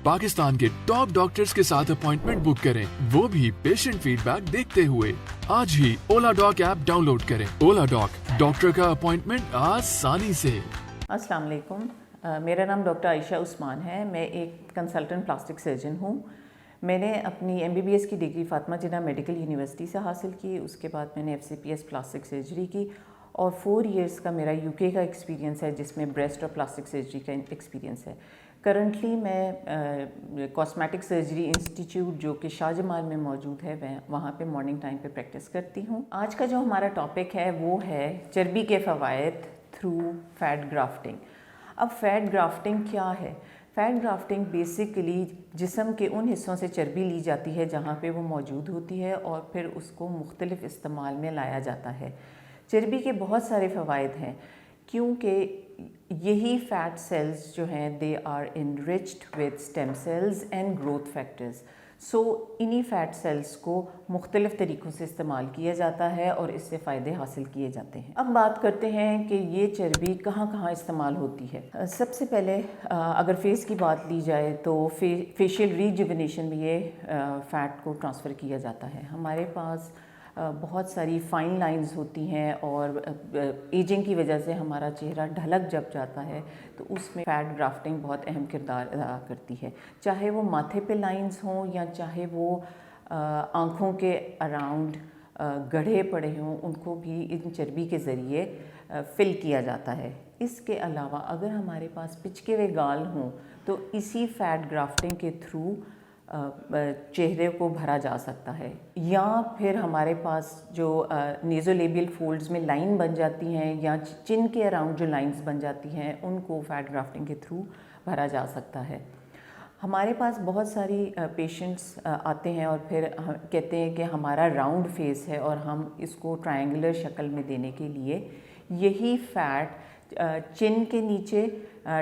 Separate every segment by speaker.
Speaker 1: पाकिस्तान के top doctors के साथ अपॉइंटमेंट बुक करें, वो भी पेशेंट फीडबैक देखते हुए। आज ही ओला डॉक ऐप डाउनलोड करें। ओला डॉक, डॉक्टर का अपॉइंटमेंट आसानी से।
Speaker 2: अस्सलाम वालेकुम। मेरा नाम डॉक्टर आयशा उस्मान है। मैं एक कंसल्टेंट प्लास्टिक सर्जन हूँ। मैंने अपनी MBBS की डिग्री फातिमा जिन्ना मेडिकल यूनिवर्सिटी से हासिल की। उसके बाद मैंने FCPS प्लास्टिक सर्जरी की और 4 इयर्स का मेरा UK का एक्सपीरियंस है, जिसमें ब्रेस्ट और प्लास्टिक सर्जरी का एक्सपीरियंस है। करंटली मैं कॉस्मेटिक सर्जरी इंस्टीट्यूट जो कि शाहजमाल में मौजूद है, मैं वहाँ पे मॉर्निंग टाइम पे प्रैक्टिस करती हूँ। आज का जो हमारा टॉपिक है वो है चर्बी के फ़वाइद थ्रू फैट ग्राफ्टिंग। अब फैट ग्राफ्टिंग क्या है? फैट ग्राफ्टिंग बेसिकली जिस्म के उन हिस्सों से चर्बी ली जाती है जहाँ पे वो मौजूद होती है और फिर उसको मुख्तलिफ़ इस्तेमाल में लाया जाता है। चर्बी के बहुत सारे फ़वाइद हैं, क्योंकि यही फ़ैट सेल्स जो हैं they are enriched with stem cells and growth factors. So इन्हीं फ़ैट सेल्स को मुख्तलिफ़ तरीक़ों से इस्तेमाल किया जाता है और इससे फ़ायदे हासिल किए जाते हैं। अब बात करते हैं कि ये चर्बी कहाँ कहाँ इस्तेमाल होती है। सबसे पहले अगर फेस की बात ली जाए तो फेशियल रिजुविनेशन में ये फ़ैट को ट्रांसफ़र किया जाता है। हमारे पास बहुत सारी फ़ाइन लाइंस होती हैं और एजिंग की वजह से हमारा चेहरा ढलक जब जाता है तो उसमें फ़ैट ग्राफ्टिंग बहुत अहम किरदार अदा करती है। चाहे वो माथे पे लाइंस हों या चाहे वो आँखों के अराउंड गड्ढे पड़े हों, उनको भी इन चर्बी के ज़रिए फिल किया जाता है। इसके अलावा अगर हमारे पास पिचके हुए गाल हों तो इसी फ़ैट ग्राफ्टिंग के थ्रू चेहरे को भरा जा सकता है। या फिर हमारे पास जो नेज़ोलेबियल फोल्ड्स में लाइन बन जाती हैं या चिन के अराउंड जो लाइंस बन जाती हैं, उनको फैट ग्राफ्टिंग के थ्रू भरा जा सकता है। हमारे पास बहुत सारी पेशेंट्स आते हैं और फिर कहते हैं कि हमारा राउंड फेस है और हम इसको ट्रायंगुलर शक्ल में देने के लिए यही फ़ैट चिन के नीचे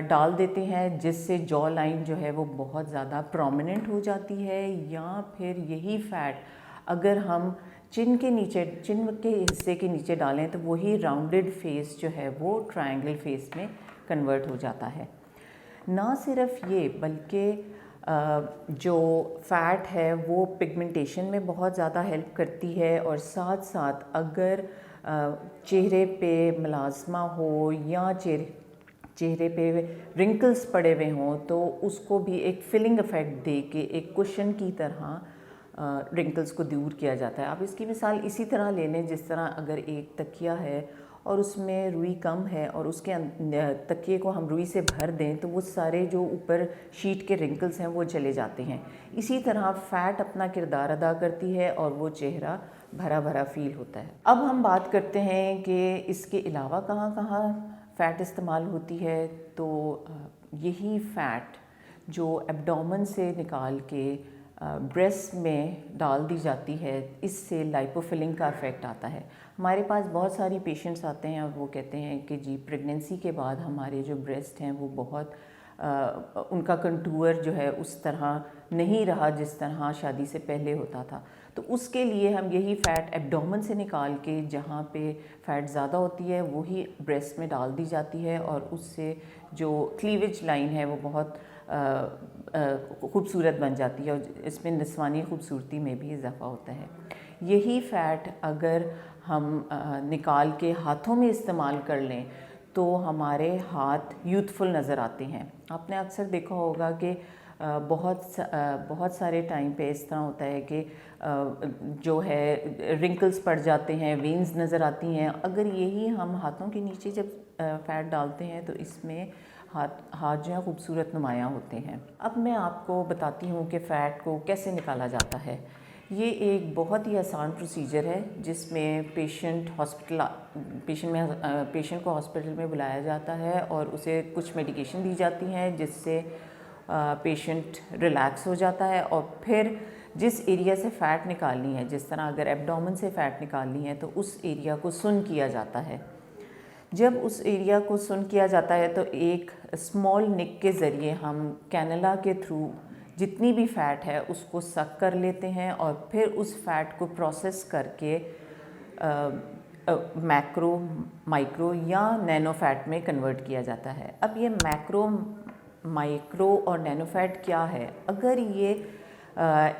Speaker 2: डाल देते हैं, जिससे जॉ लाइन जो है वो बहुत ज़्यादा प्रोमिनेंट हो जाती है। या फिर यही फ़ैट अगर हम चिन के हिस्से के नीचे डालें तो वही राउंडेड फेस जो है वो ट्रायंगल फेस में कन्वर्ट हो जाता है। ना सिर्फ ये बल्कि जो फ़ैट है वो पिगमेंटेशन में बहुत ज़्यादा हेल्प करती है और साथ साथ अगर चेहरे पे मलाज़मा हो या चेहरे पे रिंकल्स पड़े हुए हों तो उसको भी एक फिलिंग इफ़ेक्ट दे के एक कुशन की तरह रिंकल्स को दूर किया जाता है। आप इसकी मिसाल इसी तरह ले लें, जिस तरह अगर एक तकिया है और उसमें रुई कम है और उसके तकिए को हम रुई से भर दें तो वो सारे जो ऊपर शीट के रिंकल्स हैं वो चले जाते हैं। इसी तरह फ़ैट अपना किरदार अदा करती है और वो चेहरा भरा भरा फील होता है। अब हम बात करते हैं कि इसके अलावा कहाँ कहाँ फ़ैट इस्तेमाल होती है। तो यही फ़ैट जो एब्डोमेन से निकाल के ब्रेस्ट में डाल दी जाती है, इससे लाइपोफिलिंग का इफ़ेक्ट आता है। हमारे पास बहुत सारी पेशेंट्स आते हैं और वो कहते हैं कि जी प्रेगनेंसी के बाद हमारे जो ब्रेस्ट हैं वो बहुत उनका कंटूर जो है उस तरह नहीं रहा जिस तरह शादी से पहले होता था। तो उसके लिए हम यही फ़ैट एब्डोमेन से निकाल के जहाँ पे फ़ैट ज़्यादा होती है वही ब्रेस्ट में डाल दी जाती है और उससे जो क्लीवेज लाइन है वो बहुत खूबसूरत बन जाती है और इसमें निस्वानी खूबसूरती में भी इजाफ़ा होता है। यही फ़ैट अगर हम निकाल के हाथों में इस्तेमाल कर लें तो हमारे हाथ यूथफुल नज़र आते हैं। आपने अक्सर देखा होगा कि बहुत सारे टाइम पे इस तरह होता है कि जो है रिंकल्स पड़ जाते हैं, वेन्स नज़र आती हैं। अगर यही हम हाथों के नीचे जब फ़ैट डालते हैं तो इसमें हाथ जो है खूबसूरत नुमायाँ होते हैं। अब मैं आपको बताती हूँ कि फ़ैट को कैसे निकाला जाता है। ये एक बहुत ही आसान प्रोसीजर है जिसमें पेशेंट को हॉस्पिटल में बुलाया जाता है और उसे कुछ मेडिकेशन दी जाती हैं जिससे पेशेंट रिलैक्स हो जाता है और फिर जिस एरिया से फ़ैट निकालनी है, जिस तरह अगर एब्डोमेन से फ़ैट निकालनी है तो उस एरिया को सुन किया जाता है। जब उस एरिया को सुन किया जाता है तो एक स्मॉल निक के ज़रिए हम कैनुला के थ्रू जितनी भी फ़ैट है उसको सक कर लेते हैं और फिर उस फ़ैट को प्रोसेस करके मैक्रो, माइक्रो या नैनो फ़ैट में कन्वर्ट किया जाता है। अब ये मैक्रो, माइक्रो और नैनो फैट क्या है। अगर ये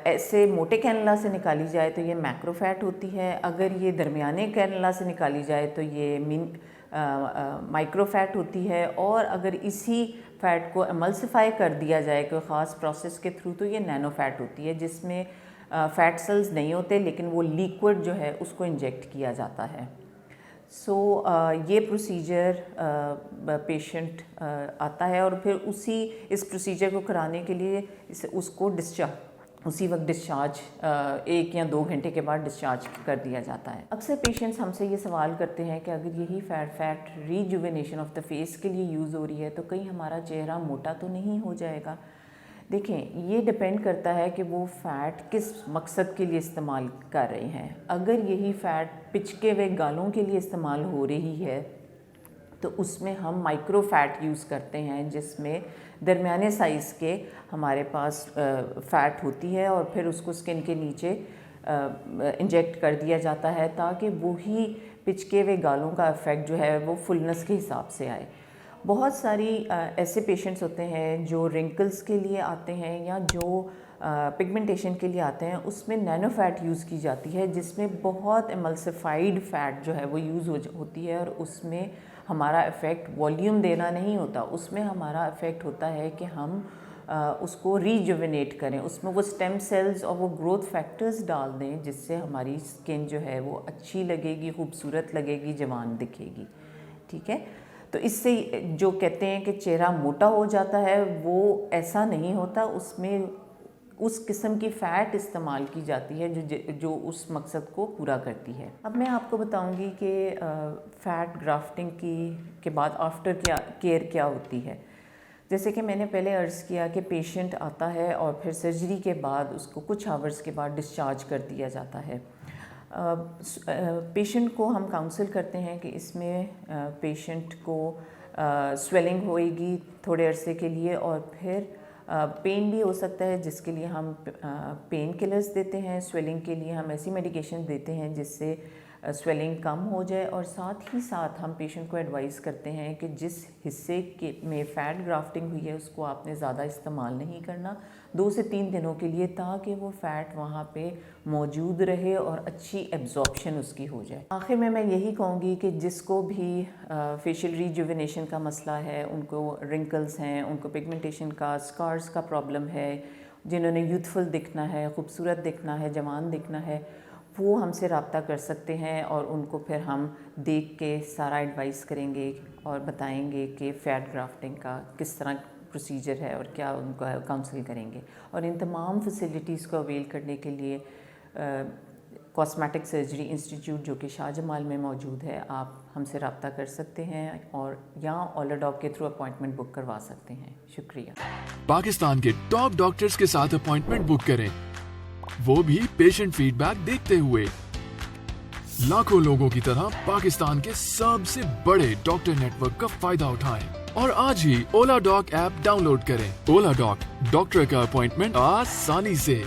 Speaker 2: ऐसे मोटे कैनला से निकाली जाए तो ये मैक्रो फैट होती है, अगर ये दरमियाने कैनला से निकाली जाए तो ये माइक्रो फैट होती है, और अगर इसी फैट को एमल्सिफाई कर दिया जाए कोई ख़ास प्रोसेस के थ्रू तो ये नैनो फैट होती है, जिसमें फैट सेल्स नहीं होते लेकिन वो लिक्विड जो है उसको इंजेक्ट किया जाता है। ये प्रोसीजर पेशेंट आता है और फिर इस प्रोसीजर को कराने के लिए उसको उसी वक्त डिस्चार्ज 1 या 2 घंटे के बाद डिस्चार्ज कर दिया जाता है। अक्सर पेशेंट्स हमसे ये सवाल करते हैं कि अगर यही फैट रीजुवेनेशन ऑफ द फेस के लिए यूज़ हो रही है तो कहीं हमारा चेहरा मोटा तो नहीं हो जाएगा। देखें, ये डिपेंड करता है कि वो फ़ैट किस मकसद के लिए इस्तेमाल कर रहे हैं। अगर यही फ़ैट पिचके हुए गालों के लिए इस्तेमाल हो रही है तो उसमें हम माइक्रो फैट यूज़ करते हैं, जिसमें दरमियाने साइज़ के हमारे पास फ़ैट होती है और फिर उसको स्किन के नीचे इंजेक्ट कर दिया जाता है ताकि वही पिचके हुए गालों का इफ़ेक्ट जो है वो फुलनेस के हिसाब से आए। बहुत सारी ऐसे पेशेंट्स होते हैं जो रिंकल्स के लिए आते हैं या जो पिगमेंटेशन के लिए आते हैं, उसमें नैनो फैट यूज़ की जाती है, जिसमें बहुत एमल्सिफाइड फ़ैट जो है वो यूज़ होती है और उसमें हमारा इफ़ेक्ट वॉल्यूम देना नहीं होता, उसमें हमारा इफ़ेक्ट होता है कि हम उसको रीजुवेनेट करें, उसमें वो स्टेम सेल्स और वो ग्रोथ फैक्टर्स डाल दें जिससे हमारी स्किन जो है वो अच्छी लगेगी, खूबसूरत लगेगी, जवान दिखेगी। ठीक है, तो इससे जो कहते हैं कि चेहरा मोटा हो जाता है वो ऐसा नहीं होता, उसमें उस किस्म की फ़ैट इस्तेमाल की जाती है जो उस मकसद को पूरा करती है। अब मैं आपको बताऊंगी कि फ़ैट ग्राफ्टिंग के बाद आफ्टर केयर क्या होती है। जैसे कि मैंने पहले अर्ज़ किया कि पेशेंट आता है और फिर सर्जरी के बाद उसको कुछ आवर्स के बाद डिस्चार्ज कर दिया जाता है। पेशेंट को हम काउंसल करते हैं कि इसमें पेशेंट को स्वेलिंग होएगी थोड़े अरसे के लिए और फिर पेन भी हो सकता है, जिसके लिए हम पेन किलर्स देते हैं। स्वेलिंग के लिए हम ऐसी मेडिकेशन देते हैं जिससे स्वेलिंग कम हो जाए, और साथ ही साथ हम पेशेंट को एडवाइस करते हैं कि जिस हिस्से में फ़ैट ग्राफ्टिंग हुई है उसको आपने ज़्यादा इस्तेमाल नहीं करना 2 से 3 दिनों के लिए, ताकि वो फ़ैट वहाँ पे मौजूद रहे और अच्छी एब्जॉर्प्शन उसकी हो जाए। आखिर में मैं यही कहूँगी कि जिसको भी फेशियल रीजुवेनेशन का मसला है, उनको रिंकल्स हैं, उनको पिगमेंटेशन का, स्कार्स का प्रॉब्लम है, जिन्होंने यूथफुल दिखना है, खूबसूरत दिखना है, जवान दिखना है, वो हमसे रब्ता कर सकते हैं और उनको फिर हम देख के सारा एडवाइस करेंगे और बताएंगे कि फ़ैट ग्राफ्टिंग का किस तरह प्रोसीजर है और क्या उनको काउंसिल करेंगे। और इन तमाम फैसिलिटीज़ को अवेल करने के लिए कॉस्मेटिक सर्जरी इंस्टीट्यूट जो कि शाहजमाल में मौजूद है, आप हमसे रब्ता कर सकते हैं और यहाँ ओला डॉक के थ्रू अपॉइंटमेंट बुक करवा सकते हैं। शुक्रिया।
Speaker 1: पाकिस्तान के टॉप डॉक्टर्स के साथ अपॉइंटमेंट बुक करें, वो भी पेशेंट फीडबैक देखते हुए। लाखों लोगों की तरह पाकिस्तान के सबसे बड़े डॉक्टर नेटवर्क का फायदा उठाएं और आज ही ओला डॉक ऐप डाउनलोड करें। ओला डॉक, डॉक्टर का अपॉइंटमेंट आसानी से।